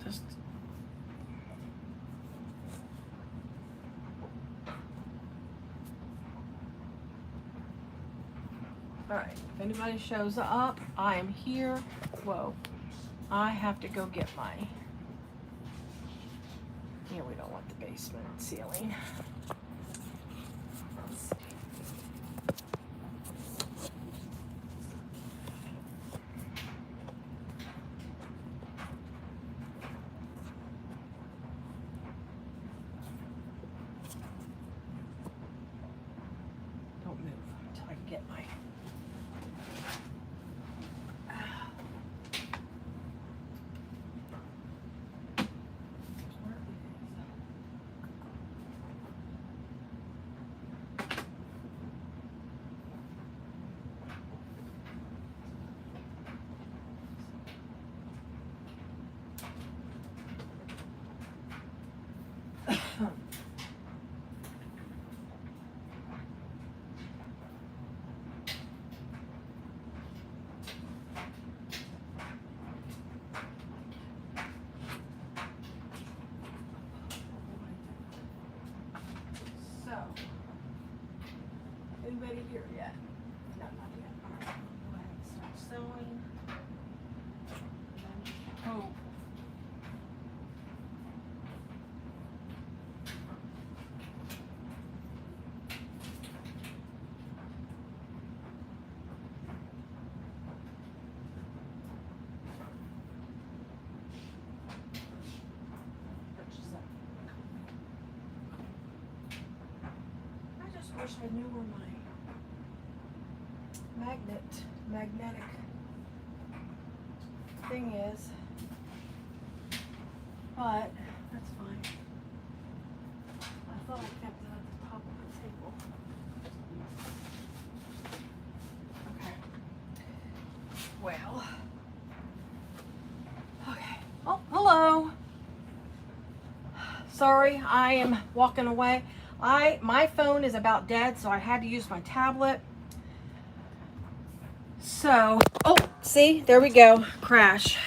Just all right, if anybody shows up, I am here. Whoa, I have to go get my, yeah, we don't want the basement ceiling. Let's see. Don't move until I can get my, anybody here yet? No, not yet. All right, go ahead and start sewing. Oh. I just wish I knew where my magnetic thing is, but that's fine. I thought I kept it at the top of the table. Okay. Well. Okay. Oh, hello. Sorry, I am walking away. My phone is about dead, so I had to use my tablet. So, oh, see, there we go, crash.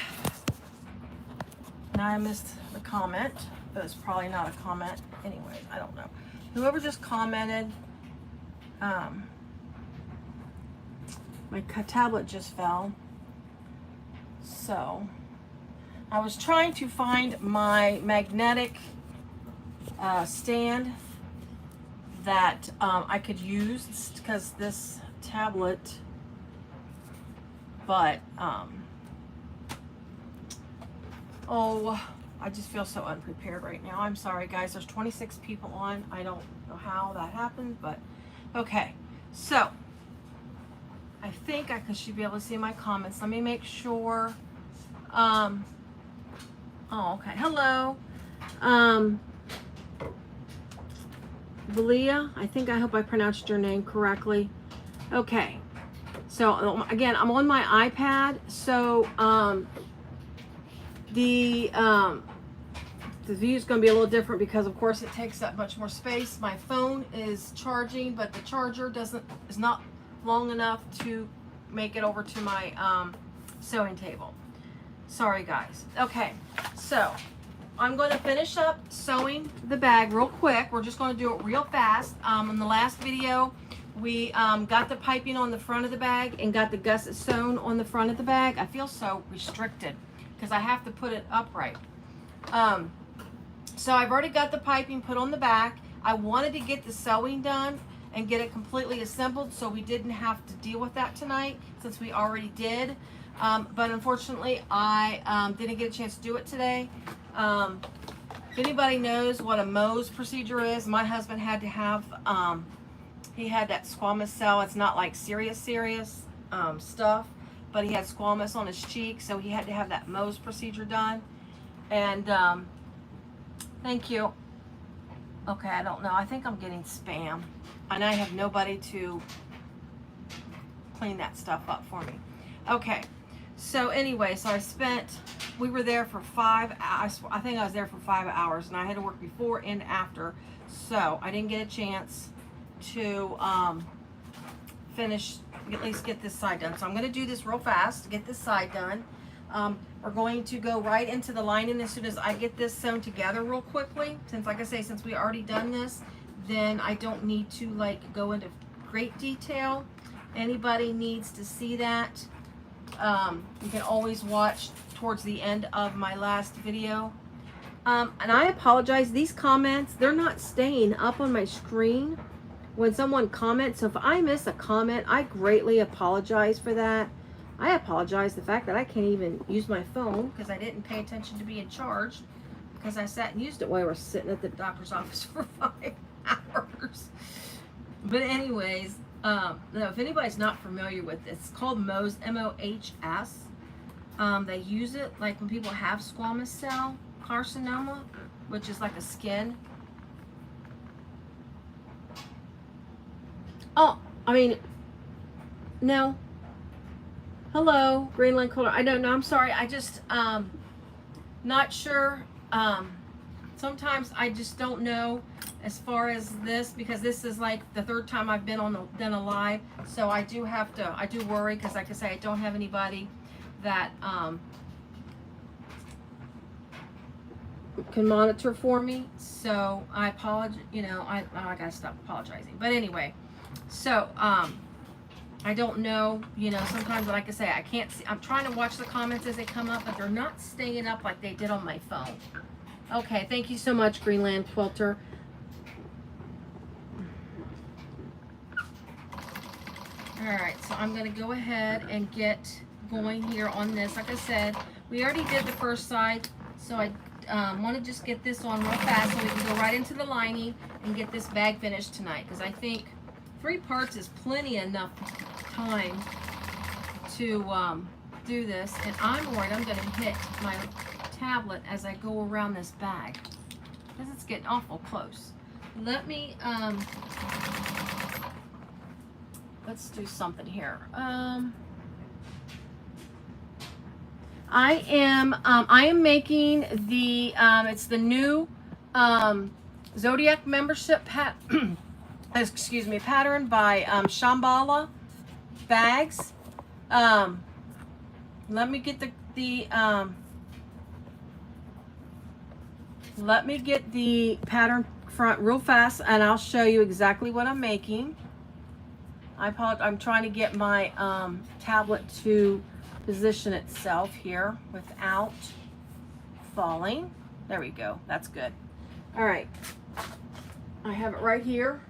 Now I missed the comment, but it's probably not a comment. Anyway, I don't know. Whoever just commented, my tablet just fell. So, I was trying to find my magnetic stand that I could use, because this tablet, but oh, I just feel so unprepared right now. I'm sorry guys, there's 26 people on. I don't know how that happened, but okay. So I think I should be able to see my comments. Let me make sure. Oh, okay. Hello. Valia, I hope I pronounced your name correctly. Okay. So again, I'm on my iPad, so the view is going to be a little different because of course it takes up much more space. My phone is charging, but the charger is not long enough to make it over to my sewing table. Sorry guys. Okay, so I'm going to finish up sewing the bag real quick. We're just going to do it real fast. In the last video, we got the piping on the front of the bag and got the gusset sewn on the front of the bag. I feel so restricted because I have to put it upright. So I've already got the piping put on the back. I wanted to get the sewing done and get it completely assembled so we didn't have to deal with that tonight since we already did. But unfortunately, I didn't get a chance to do it today. If anybody knows what a Mohs procedure is, my husband had to have, he had that squamous cell. It's not like serious stuff, but he had squamous on his cheek, so he had to have that Mohs procedure done. And thank you. Okay, I don't know. I think I'm getting spam, and I have nobody to clean that stuff up for me. Okay, so anyway, so we were there for 5 hours. I think I was there for 5 hours, and I had to work before and after, so I didn't get a chance to finish, at least get this side done. So I'm going to do this real fast to get this side done. We're going to go right into the lining as soon as I get this sewn together real quickly. Since, like I say, since we already done this, then I don't need to like go into great detail. Anybody needs to see that, you can always watch towards the end of my last video. And I apologize, these comments, they're not staying up on my screen when someone comments. So if I miss a comment, I greatly apologize for that. I apologize the fact that I can't even use my phone because I didn't pay attention to being charged, because I sat and used it while I was sitting at the doctor's office for 5 hours. But anyways, no, if anybody's not familiar with this, it's called Mohs, M-O-H-S. They use it like when people have squamous cell carcinoma, which is like a skin. Oh, I mean, no. Hello, Greenland Color. I don't know. I'm sorry. I just, not sure. Sometimes I just don't know as far as this, because this is like the 3rd time I've been done a live. So I do worry, because like I say, I don't have anybody that, can monitor for me. So I apologize, you know, I gotta stop apologizing. But anyway, so, I don't know, you know, sometimes, like I say, I can't see. I'm trying to watch the comments as they come up, but they're not staying up like they did on my phone. Okay, thank you so much, Greenland Quilter. All right, so I'm going to go ahead and get going here on this. Like I said, we already did the first side, so I want to just get this on real fast so we can go right into the lining and get this bag finished tonight, because I think 3 parts is plenty enough time to do this. And I'm worried I'm going to hit my tablet as I go around this bag, because it's getting awful close. Let me let's do something here. I am making the it's the new Zodiac membership excuse me, pattern by Shamballa bags. Let me get the pattern front real fast, and I'll show you exactly what I'm making. I'm trying to get my tablet to position itself here without falling. There we go. That's good. All right. I have it right here.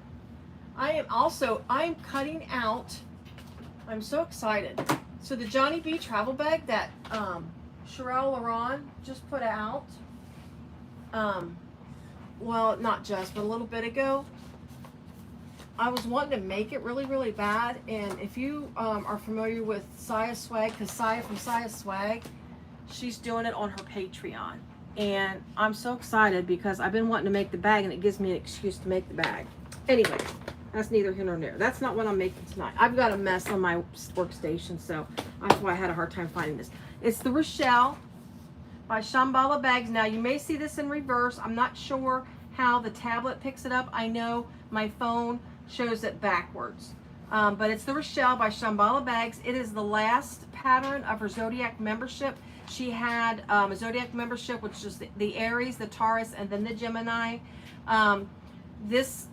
I'm cutting out, I'm so excited. So the Johnny B travel bag that Sherelle Laron just put out, well, not just, but a little bit ago, I was wanting to make it really, really bad. And if you are familiar with Saya Swag, because Saya from Saya Swag, she's doing it on her Patreon. And I'm so excited because I've been wanting to make the bag, and it gives me an excuse to make the bag. Anyway, that's neither here nor there. That's not what I'm making tonight. I've got a mess on my workstation, so that's why I had a hard time finding this. It's the Rachelle by Shamballa bags. Now, you may see this in reverse. I'm not sure how the tablet picks it up. I know my phone shows it backwards. But it's the Rachelle by Shamballa bags. It is the last pattern of her Zodiac membership. She had a Zodiac membership, which is the Aries, the Taurus, and then the Gemini.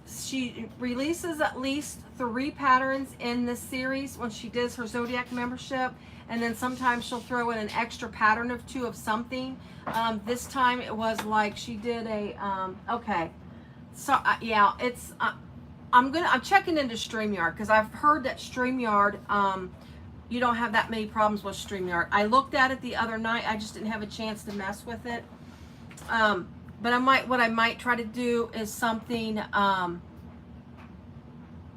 She releases at least 3 patterns in this series when she does her Zodiac membership, and then sometimes she'll throw in an extra pattern of 2 of something. This time it was like she did a okay. So yeah, it's I'm checking into StreamYard, because I've heard that StreamYard you don't have that many problems with StreamYard. I looked at it the other night. I just didn't have a chance to mess with it. But what I might try to do is something,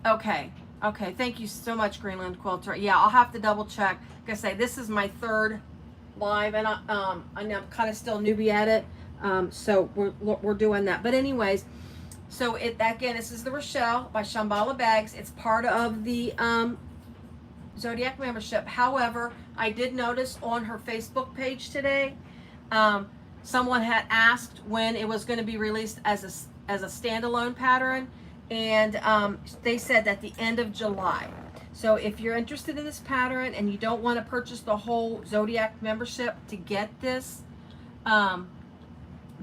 okay, thank you so much, Greenland Quilter. Yeah, I'll have to double check. Like I say, this is my 3rd live, and I'm kind of still newbie at it, so we're doing that. But anyways, so again, this is the Rachelle by Shamballa bags. It's part of the Zodiac membership. However, I did notice on her Facebook page today, someone had asked when it was going to be released as a standalone pattern, and they said at the end of July. So if you're interested in this pattern and you don't want to purchase the whole Zodiac membership to get this,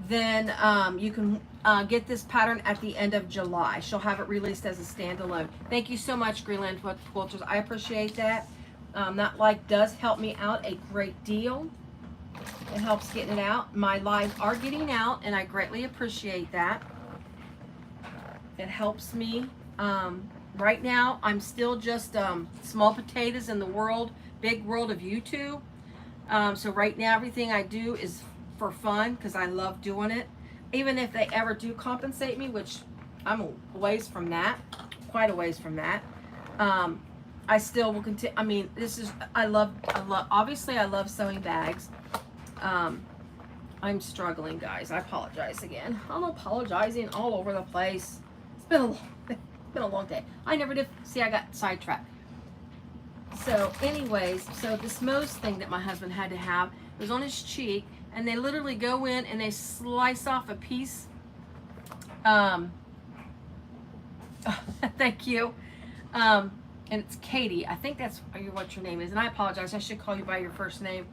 then you can get this pattern at the end of July. She'll have it released as a standalone. Thank you so much, Greenland Quilters. I appreciate that. That like does help me out a great deal. It helps getting it out. My lives are getting out, and I greatly appreciate that. It helps me. Right now, I'm still just small potatoes in the world, big world of YouTube. So right now, everything I do is for fun because I love doing it. Even if they ever do compensate me, which I'm a ways from that, quite a ways from that. I still will continue. I mean, this is, I love, obviously I love sewing bags. I'm struggling, guys. I apologize again. I'm apologizing all over the place. It's been a long day. I never did, see, I got sidetracked. So anyways, so this Moe's thing that my husband had to have was on his cheek, and they literally go in and they slice off a piece. Thank you. And it's Katie. I think that's what your name is. And I apologize. I should call you by your first name.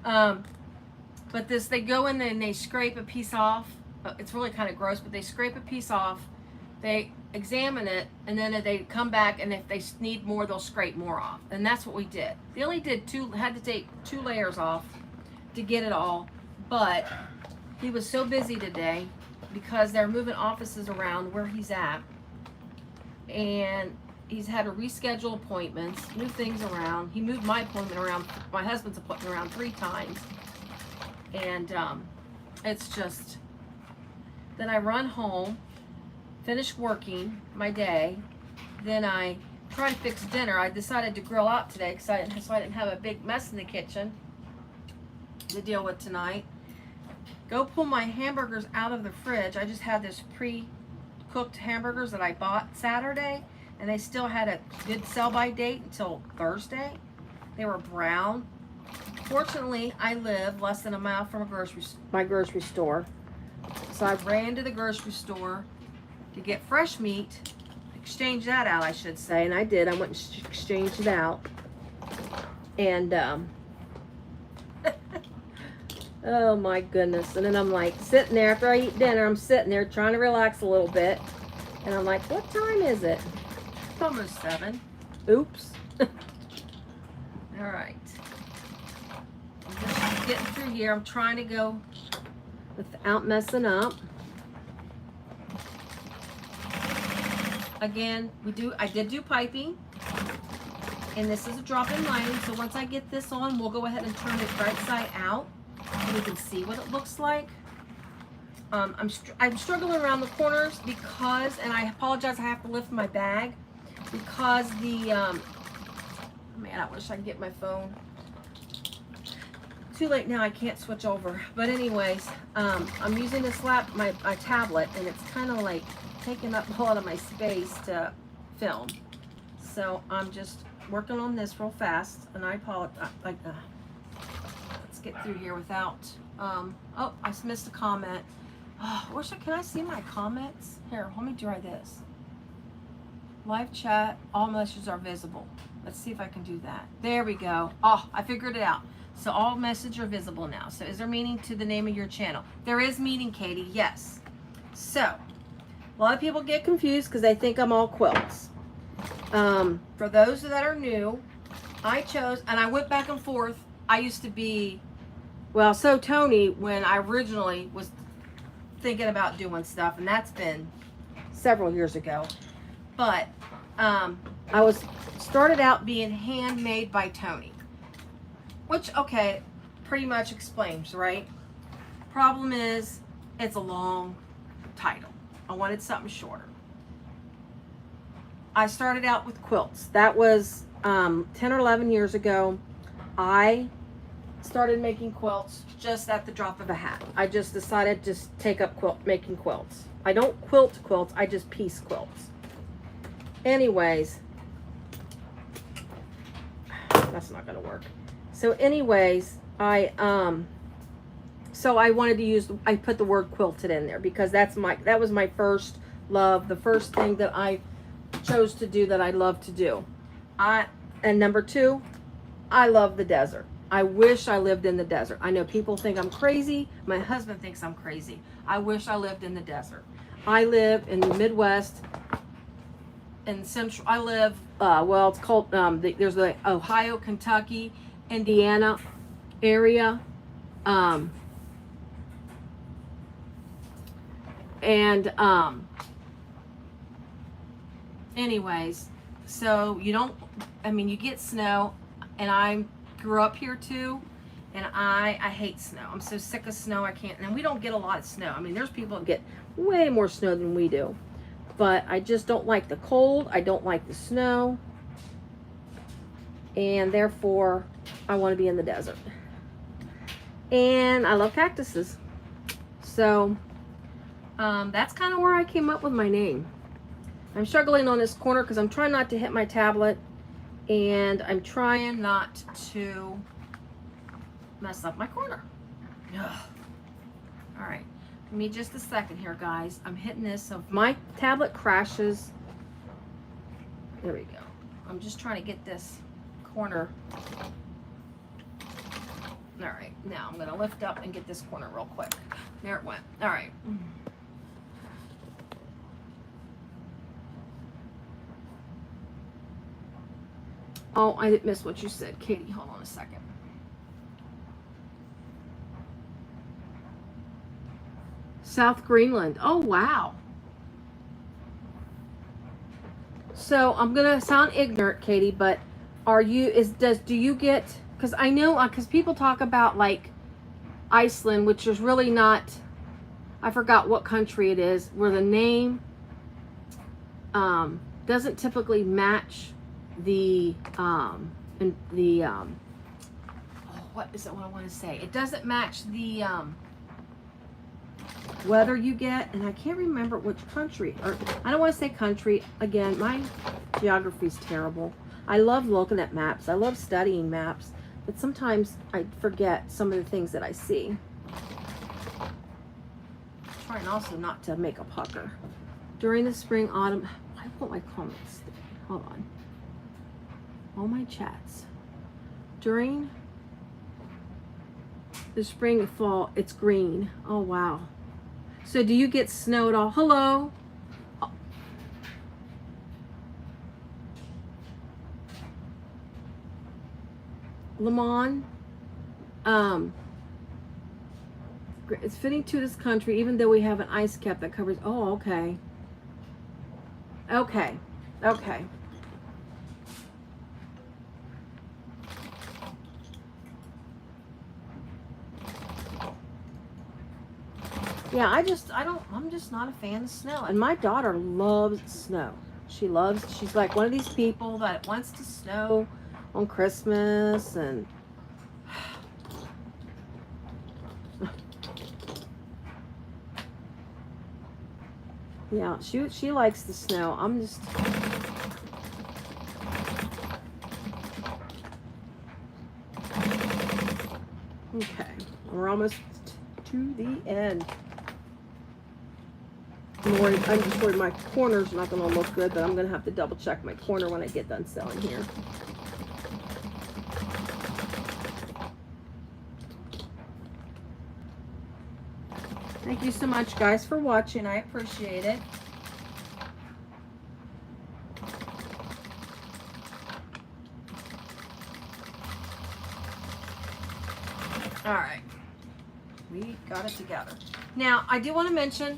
But this, they go in and they scrape a piece off. It's really kind of gross, but they scrape a piece off. They examine it, and then they come back, and if they need more, they'll scrape more off. And that's what we did. They only did had to take 2 layers off to get it all. But he was so busy today because they're moving offices around where he's at. And he's had to reschedule appointments, move things around. He moved my appointment around, my husband's appointment around 3 times. And it's just, then I run home, finish working my day, then I try to fix dinner. I decided to grill out today so I didn't have a big mess in the kitchen to deal with tonight. Go pull my hamburgers out of the fridge. I just had this pre-cooked hamburgers that I bought Saturday, and they still had a good sell-by date until Thursday. They were brown. Fortunately, I live less than a mile from my grocery store. So I ran to the grocery store to get fresh meat, exchange that out, I should say, and I did. I went and exchanged it out. And, oh my goodness. And then I'm like sitting there after I eat dinner, I'm sitting there trying to relax a little bit. And I'm like, what time is it? It's almost 7. Oops. All right. I'm just getting through here. I'm trying to go without messing up. Again, I did do piping. And this is a drop-in lining. So once I get this on, we'll go ahead and turn it right side out. So we can see what it looks like. I'm struggling around the corners because, and I apologize, I have to lift my bag because the, man, I wish I could get my phone. Too late now, I can't switch over. But anyways, I'm using this my tablet, and it's kind of like taking up a lot of my space to film. So I'm just working on this real fast, and I apologize. Let's get through here without, oh, I missed a comment. Oh, can I see my comments? Here, let me try this. Live chat, all messages are visible. Let's see if I can do that. There we go. Oh, I figured it out. So all messages are visible now. So is there meaning to the name of your channel? There is meaning, Katie, yes. So, a lot of people get confused because they think I'm all quilts. For those that are new, I chose, and I went back and forth. I used to be, well, so Toni, when I originally was thinking about doing stuff, and that's been several years ago. But I started out being handmade by Toni. Which, okay, pretty much explains, right? Problem is, it's a long title. I wanted something shorter. I started out with quilts. That was 10 or 11 years ago. I started making quilts just at the drop of a hat. I just decided to just take up making quilts. I don't quilt quilts, I just piece quilts. Anyways, that's not gonna work. So anyways, I wanted to use, I put the word quilted in there because that was my first love, the first thing that I chose to do that I love to do. And number two, I love the desert. I wish I lived in the desert. I know people think I'm crazy. My husband thinks I'm crazy. I wish I lived in the desert. I live in the Midwest, in central. I live, well, it's called, there's the Ohio, Kentucky, Indiana area. Anyways, so you don't, I mean, you get snow, and I grew up here too, and I hate snow. I'm so sick of snow, I can't, and we don't get a lot of snow. I mean, there's people that get way more snow than we do, but I just don't like the cold. I don't like the snow, and therefore I want to be in the desert. And I love cactuses. So that's kind of where I came up with my name. I'm struggling on this corner because I'm trying not to hit my tablet, and I'm trying not to mess up my corner. Ugh. All right, give me just a second here, guys. I'm hitting this, so if my tablet crashes, there we go. I'm just trying to get this corner. All right, now I'm gonna lift up and get this corner real quick. There it went. All right. Oh, I didn't miss what you said, Katie. Hold on a second. South Greenland. Oh, wow. So I'm gonna sound ignorant, Katie, but do you get? Because I know, because people talk about like Iceland, which is really not. I forgot what country it is, where the name doesn't typically match the what is it, what I want to say, it doesn't match the weather you get, and I can't remember which country, or I don't want to say country again, my geography's terrible. I love looking at maps, I love studying maps, but sometimes I forget some of the things that I see. I'm trying also not to make a pucker. During the spring, autumn, I want my comments. Hold on. All my chats. During the spring and fall, it's green. Oh, wow. So do you get snow at all? Hello? Lamont, it's fitting to this country, even though we have an ice cap that covers. Oh, okay. Okay. Okay. Yeah, I'm just not a fan of snow. And my daughter loves snow. She's like one of these people that wants to snow on Christmas, and yeah, she likes the snow. I'm just, okay, we're almost to the end. I'm just worried my corner's not going to look good, but I'm going to have to double check my corner when I get done sewing here. Thank you so much, guys, for watching. I appreciate it. All right. We got it together. Now, I do want to mention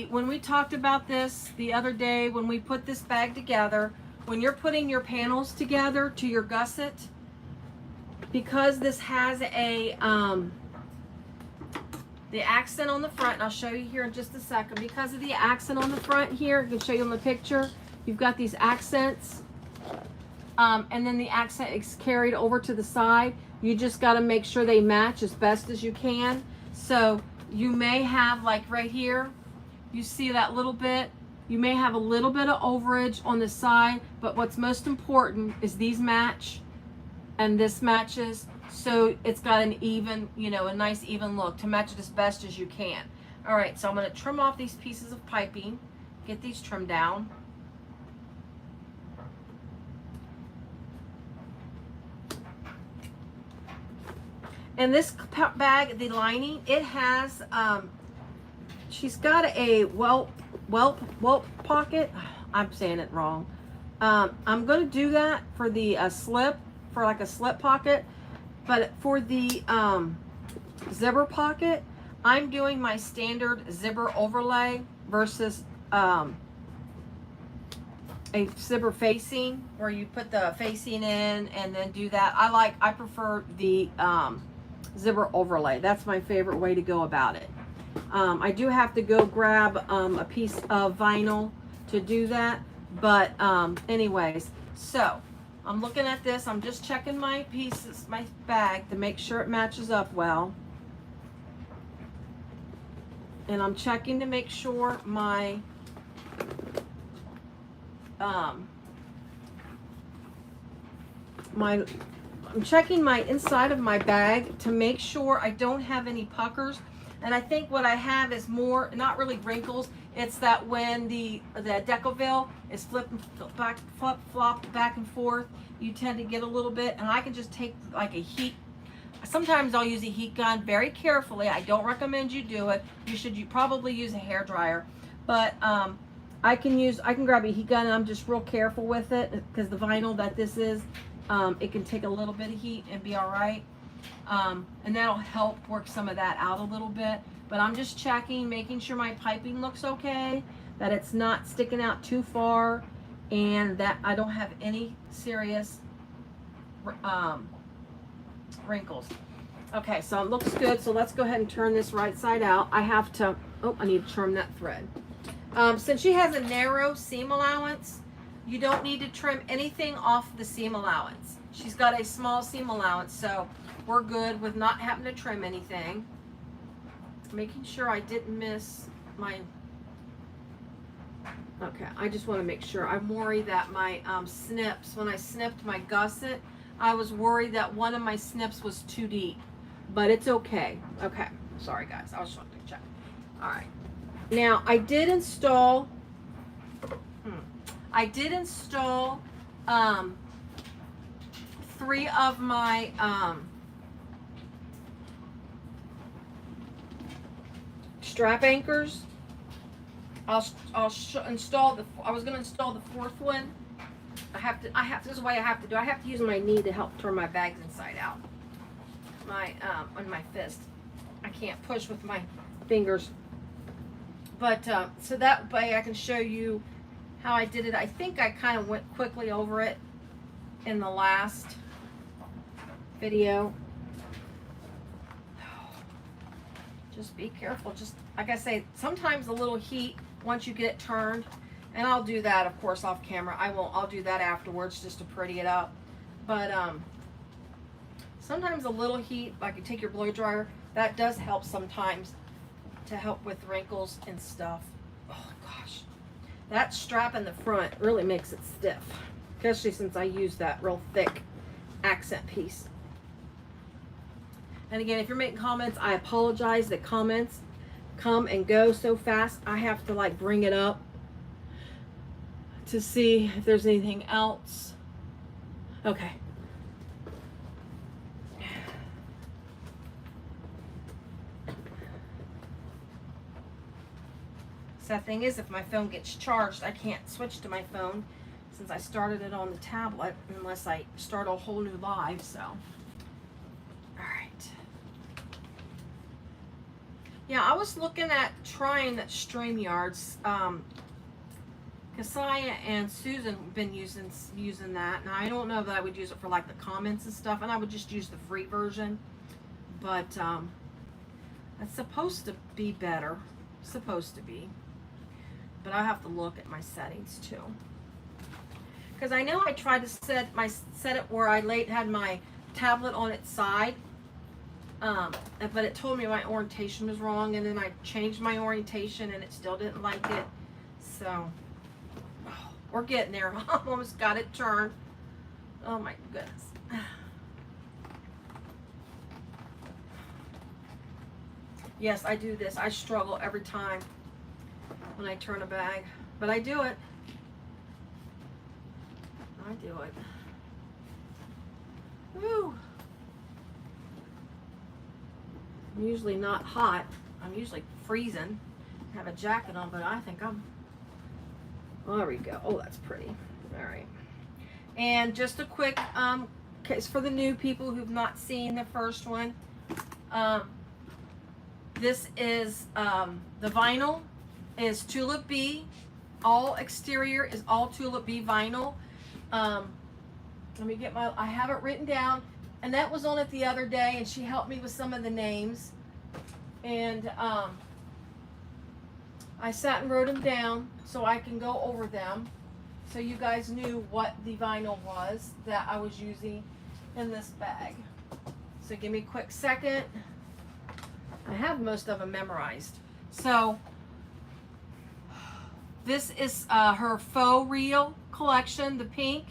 when we talked about this the other day, when we put this bag together, when you're putting your panels together to your gusset, because this has a the accent on the front, and I'll show you here in just a second, because of the accent on the front here, I can show you on the picture, you've got these accents, and then the accent is carried over to the side. You just got to make sure they match as best as you can. So you may have, like right here, you see that little bit, you may have a little bit of overage on the side, but what's most important is these match and this matches, so it's got an even, a nice even look to match it as best as you can. All right, so I'm going to trim off these pieces of piping, get these trimmed down. And this bag, the lining, it has, she's got a whelp pocket. I'm saying it wrong. I'm going to do that for the slip, for like a slip pocket. But for the zipper pocket, I'm doing my standard zipper overlay versus a zipper facing, where you put the facing in and then do that. I prefer the zipper overlay. That's my favorite way to go about it. I do have to go grab a piece of vinyl to do that, but anyways, so I'm looking at this. I'm just checking my pieces, my bag, to make sure it matches up well. And I'm checking to make sure my I'm checking my inside of my bag to make sure I don't have any puckers. And I think what I have is more, not really wrinkles. It's that when the decoville is flop back and forth, you tend to get a little bit. And I can just take like a heat. Sometimes I'll use a heat gun very carefully. I don't recommend you do it. You probably use a hair dryer, but I can grab a heat gun, and I'm just real careful with it, because the vinyl that this is, it can take a little bit of heat and be all right. And that'll help work some of that out a little bit. But I'm just checking, making sure my piping looks okay, that it's not sticking out too far, and that I don't have any serious wrinkles. Okay, so it looks good. So let's go ahead and turn this right side out. I need to trim that thread. Since she has a narrow seam allowance, you don't need to trim anything off the seam allowance. She's got a small seam allowance, so we're good with not having to trim anything. Making sure I didn't miss my... Okay, I just want to make sure. I'm worried that my snips, when I snipped my gusset, I was worried that one of my snips was too deep, but it's okay. Okay, sorry guys, I was trying to check. All right. Now, I did install 3 of my strap anchors. I was going to install the 4th one. This is the way I have to do. I have to use my knee to help turn my bags inside out. On my fist. I can't push with my fingers. But, so that way I can show you how I did it. I think I kind of went quickly over it in the last video. Just be careful. Just, like I say, sometimes a little heat, once you get it turned, and I'll do that, of course, off camera. I'll do that afterwards just to pretty it up. But, sometimes a little heat, like you take your blow dryer, that does help sometimes to help with wrinkles and stuff. Oh gosh, that strap in the front really makes it stiff, especially since I use that real thick accent piece. And again, if you're making comments, I apologize. The comments come and go so fast. I have to like bring it up to see if there's anything else. Okay. The thing is, if my phone gets charged, I can't switch to my phone since I started it on the tablet unless I start a whole new live. So, all right. Yeah, I was looking at trying StreamYards. Kasaya and Susan have been using that. Now I don't know that I would use it for like the comments and stuff, and I would just use the free version. But it's supposed to be better. Supposed to be. But I have to look at my settings too, because I know I tried to set it where I had my tablet on its side, but it told me my orientation was wrong, and then I changed my orientation and it still didn't like it. So we're getting there. I almost got it turned. Oh my goodness. Yes, I do this. I struggle every time when I turn a bag, but I do it. I do it. Woo. I'm usually not hot. I'm usually freezing. I have a jacket on, but I think I'm, oh, there we go. Oh, that's pretty. All right. And just a quick case for the new people who've not seen the first one. This is the vinyl is Tulip Bee. All exterior is all Tulip Bee vinyl. Let me get my, I have it written down. And that was on it the other day, and she helped me with some of the names. And I sat and wrote them down so I can go over them, so you guys knew what the vinyl was that I was using in this bag. So give me a quick second. I have most of them memorized. So this is her faux real collection. The pink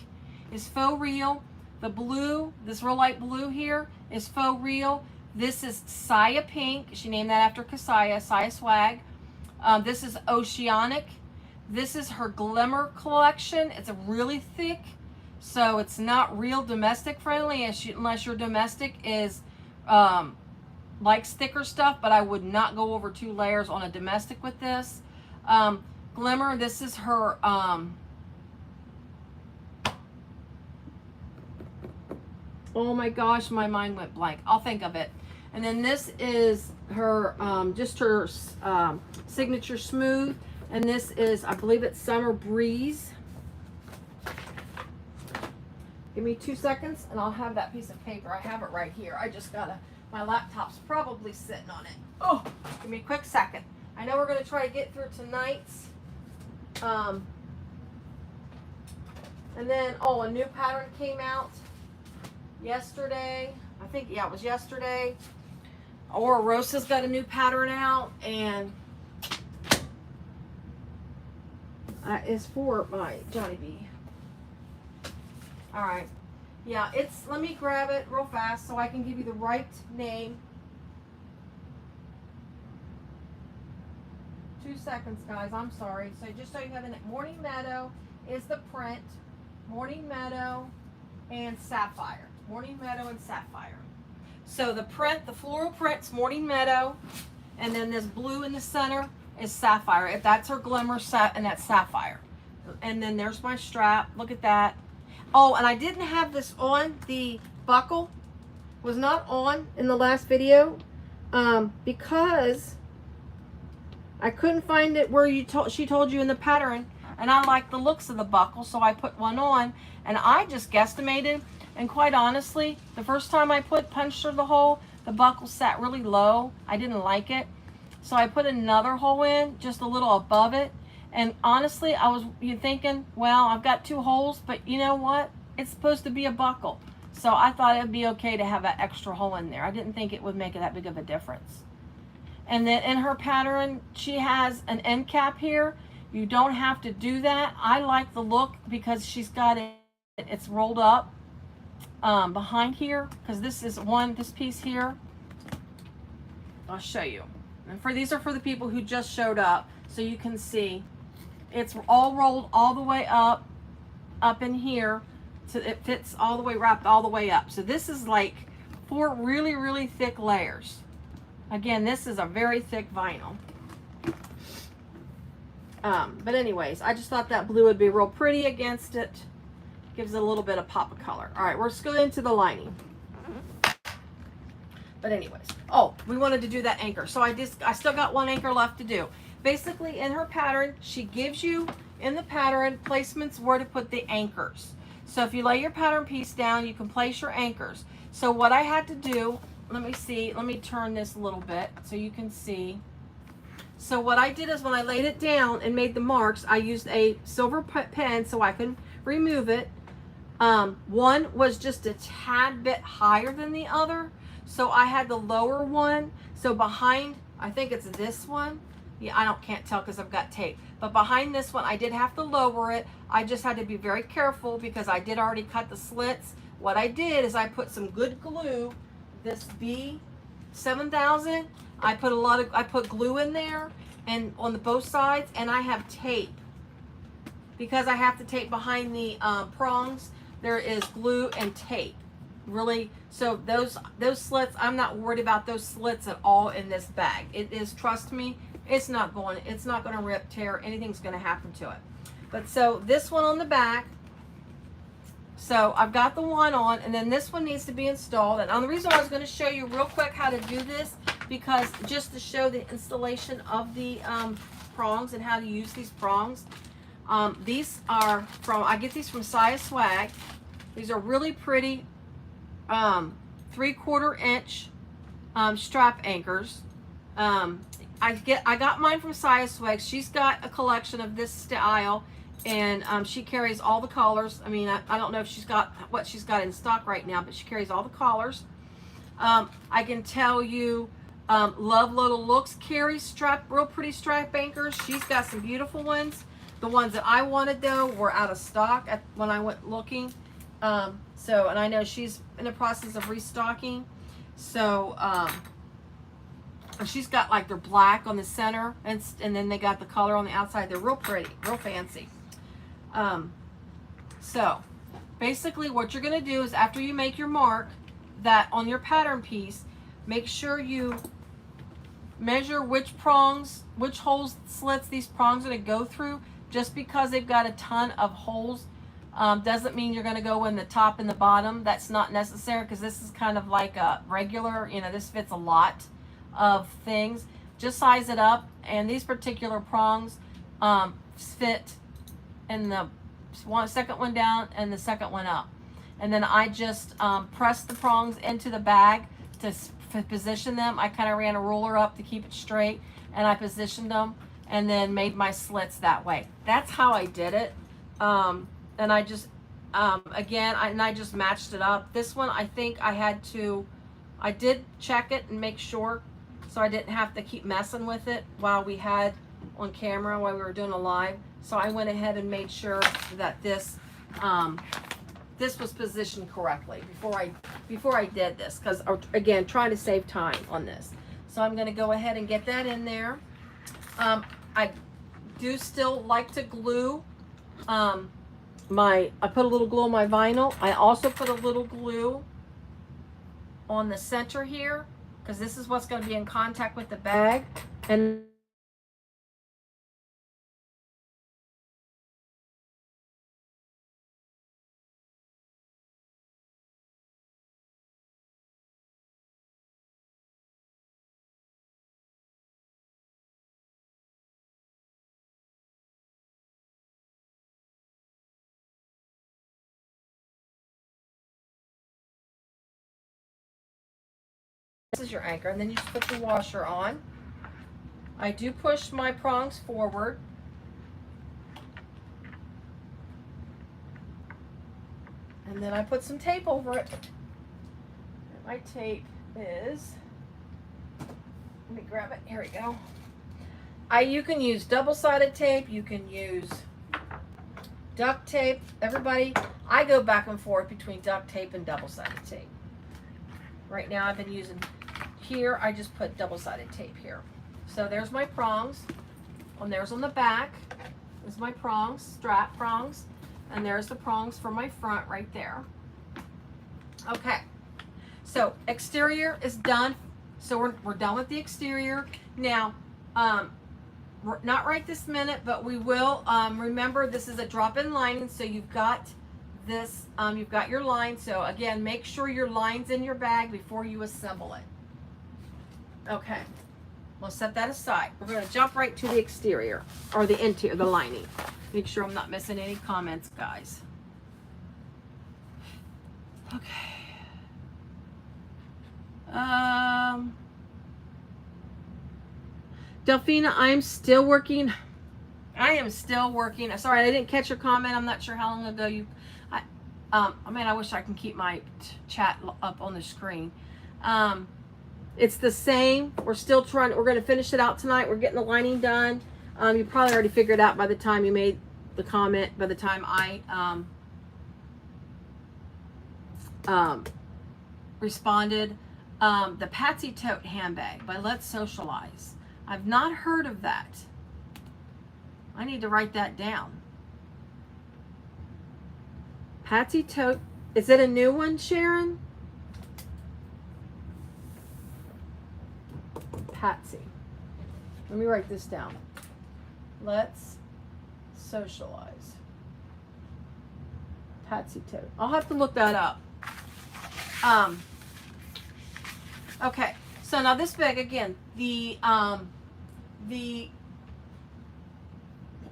is faux real. The blue, this real light blue here, is faux real. This is Saya Pink. She named that after Kasaya, Saya Swag. This is Oceanic. This is her Glimmer collection. It's a really thick, so it's not real domestic friendly unless your domestic is likes thicker stuff, but I would not go over 2 layers on a domestic with this. Glimmer, this is her oh my gosh, my mind went blank. I'll think of it. And then this is her, just her signature smooth. And this is, I believe it's Summer Breeze. Give me 2 seconds and I'll have that piece of paper. I have it right here. I just gotta, my laptop's probably sitting on it. Oh, give me a quick second. I know we're gonna try to get through tonight's. And then, oh, a new pattern came out yesterday. I think, yeah, it was yesterday. Or Rosa's got a new pattern out, and it's for my Johnny B. All right. Yeah, it's, let me grab it real fast so I can give you the right name. 2 seconds, guys. I'm sorry. So just so you have it, Morning Meadow is the print. Morning Meadow and Sapphire. Morning Meadow and Sapphire. So the print, the floral print's Morning Meadow, and then this blue in the center is Sapphire. If that's her Glimmer set, and that's Sapphire. And then there's my strap. Look at that. Oh, and I didn't have this on. The buckle was not on in the last video because I couldn't find it where she told you in the pattern, and I like the looks of the buckle, so I put one on, and I just guesstimated. And quite honestly, the first time I punched through the hole, the buckle sat really low. I didn't like it. So I put another hole in, just a little above it. And honestly, I was thinking, well, I've got 2 holes, but you know what? It's supposed to be a buckle. So I thought it'd be okay to have that extra hole in there. I didn't think it would make that big of a difference. And then in her pattern, she has an end cap here. You don't have to do that. I like the look because she's got it, it's rolled up behind here, because this piece here, I'll show you. And these are for the people who just showed up, so you can see it's all rolled all the way up in here, so it fits all the way, wrapped all the way up. So this is like 4 really, really thick layers. Again, this is a very thick vinyl. But anyways, I just thought that blue would be real pretty against it. Gives it a little bit of pop of color. All right, let's go into the lining. But anyways, oh, we wanted to do that anchor. So I still got 1 anchor left to do. Basically, in her pattern, she gives you in the pattern placements where to put the anchors. So if you lay your pattern piece down, you can place your anchors. So what I had to do, let me turn this a little bit so you can see. So what I did is when I laid it down and made the marks, I used a silver pen so I can remove it. One was just a tad bit higher than the other, so I had the lower one. So behind, I think it's this one. Yeah, I can't tell because I've got tape. But behind this one, I did have to lower it. I just had to be very careful because I did already cut the slits. What I did is I put some good glue, this B7000. I put glue in there and on both sides, and I have tape because I have to tape behind the prongs. There is glue and tape. really, so those slits, I'm not worried about those slits at all in this bag. It is, trust me, it's not going to rip, tear, anything's going to happen to it. But so this one on the back, so I've got the one on, and then this one needs to be installed. And the reason I was going to show you real quick how to do this, because just to show the installation of the prongs and how to use these prongs. These are from, I get these from Saya Swag. These are really pretty 3/4 inch strap anchors. I got mine from Saya Swag. She's got a collection of this style, and she carries all the colors. I mean, I don't know if she's got what she's got in stock right now, but she carries all the colors. I can tell you, Love Lola Looks carries real pretty strap anchors. She's got some beautiful ones. The ones that I wanted though were out of stock when I went looking. And I know she's in the process of restocking. So she's got like, they're black on the center, and then they got the color on the outside. They're real pretty, real fancy. So basically what you're going to do is, after you make your mark that on your pattern piece, make sure you measure which holes, slits these prongs are going to go through. Just because they've got a ton of holes doesn't mean you're going to go in the top and the bottom. That's not necessary, because this is kind of like a regular, this fits a lot of things. Just size it up, and these particular prongs fit in the second one down and the second one up. And then I just press the prongs into the bag to position them. I kind of ran a ruler up to keep it straight, and I positioned them and then made my slits that way. That's how I did it. And I just, I just matched it up. This one, I think I did check it and make sure, so I didn't have to keep messing with it while we had on camera, while we were doing a live. So I went ahead and made sure that this was positioned correctly before I did this, because again, trying to save time on this. So I'm going to go ahead and get that in there. I do still like to glue I put a little glue on my vinyl. I also put a little glue on the center here, because this is what's going to be in contact with the bag. And this is your anchor, and then you just put the washer on. I do push my prongs forward. And then I put some tape over it. And my tape is, let me grab it, here we go. You can use double-sided tape, you can use duct tape. Everybody, I go back and forth between duct tape and double-sided tape. Right now I've been using, here I just put double-sided tape here. So there's my prongs, and there's on the back, there's my prongs, strap prongs, and there's the prongs for my front right there. Okay, so exterior is done. So we're done with the exterior. Now, not right this minute, but we will. Remember, this is a drop-in lining, so you've got this, you've got your line. So again, make sure your line's in your bag before you assemble it. Okay, we'll set that aside. We're going to jump right to the exterior, or the interior, the lining. Make sure I'm not missing any comments, guys. Okay. Delphina, I'm still working. I am still working. Sorry, I didn't catch your comment. I'm not sure how long ago you. I wish I can keep my chat up on the screen. It's the same. We're still trying. We're going to finish it out tonight. We're getting the lining done. You probably already figured out by the time you made the comment. By the time I responded, the Patsy Tote handbag by Let's Socialize. I've not heard of that. I need to write that down. Patsy Tote. Is it a new one, Sharon? Patsy. Let me write this down. Let's socialize. Patsy tote. I'll have to look that up. Okay, so now this bag again, the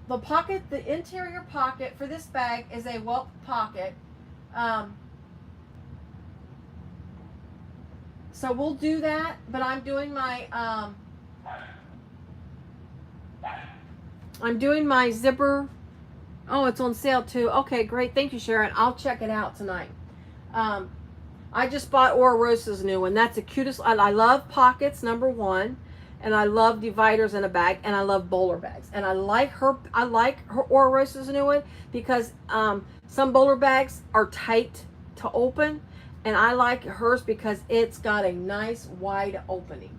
pocket, the interior pocket for this bag is a welt pocket. So we'll do that, but I'm doing my zipper. Oh, it's on sale too. Okay, great. Thank you, Sharon. I'll check it out tonight. I just bought Ora Rosa's new one. That's the cutest. I love pockets, number one. And I love dividers in a bag, and I love bowler bags. And I like her Ora Rosa's new one because some bowler bags are tight to open, and I like hers because it's got a nice wide opening.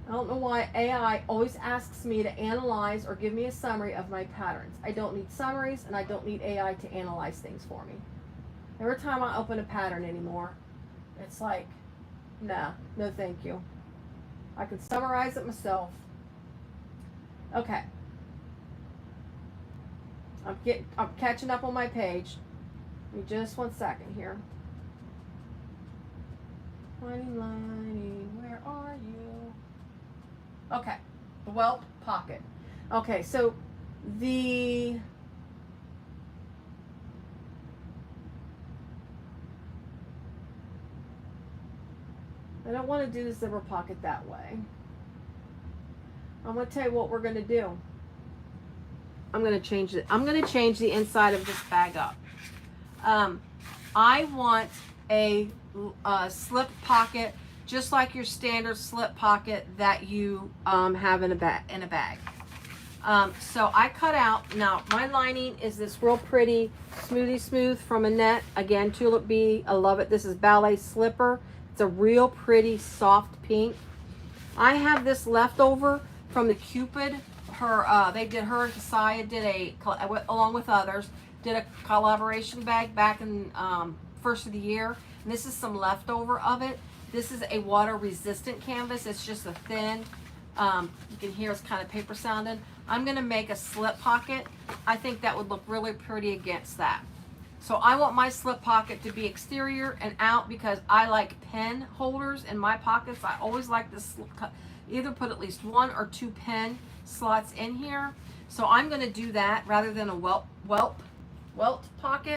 I don't know why AI always asks me to analyze or give me a summary of my patterns. I don't need summaries, and I don't need AI to analyze things for me. Every time I open a pattern anymore, it's like, no thank you. I can summarize it myself. Okay. I'm catching up on my page. Give me just 1 second here. Lining, where are you? Okay, the welt pocket. Okay, so I don't want to do the zipper pocket that way. I'm going to tell you what we're going to do. I'm going to change it. I'm going to change the inside of this bag up. I want a slip pocket, just like your standard slip pocket that you have in a bag. So I cut out. Now my lining is this real pretty smooth from Annette. Again, Tulip Bee. I love it. This is Ballet Slipper. It's a real pretty soft pink. I have this leftover from the Cupid. Her and Kesia did along with others, did a collaboration bag back in first of the year. And this is some leftover of it. This is a water resistant canvas. It's just a thin, you can hear it's kind of paper sounding. I'm gonna make a slip pocket. I think that would look really pretty against that. So I want my slip pocket to be exterior and out because I like pen holders in my pockets. I always like to either put at least 1 or 2 pen slots in here. So I'm going to do that rather than a welt pocket.